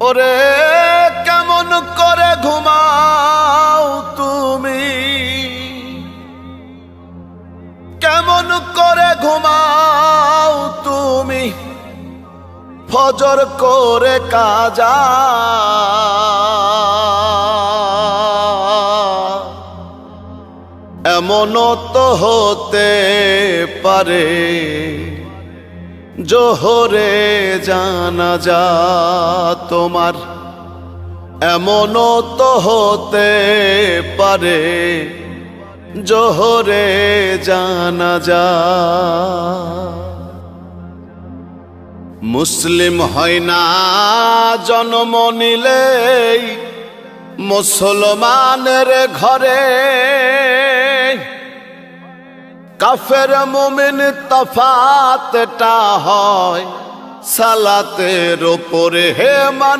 ওরে কেমন করে ঘুমাও তুমি, কেমন করে ঘুমাও তুমি ফজর করে কাজা। এমনও তো হতে পারে জোহরে জানাজা তোমার, এমনও তো হতে পারে জোহরে জানাজা। মুসলিম হয় না জন্ম নিলেই মুসলমানের ঘরে, কাফের মুমিন তফাতটা হয় সালাতের উপরে। হে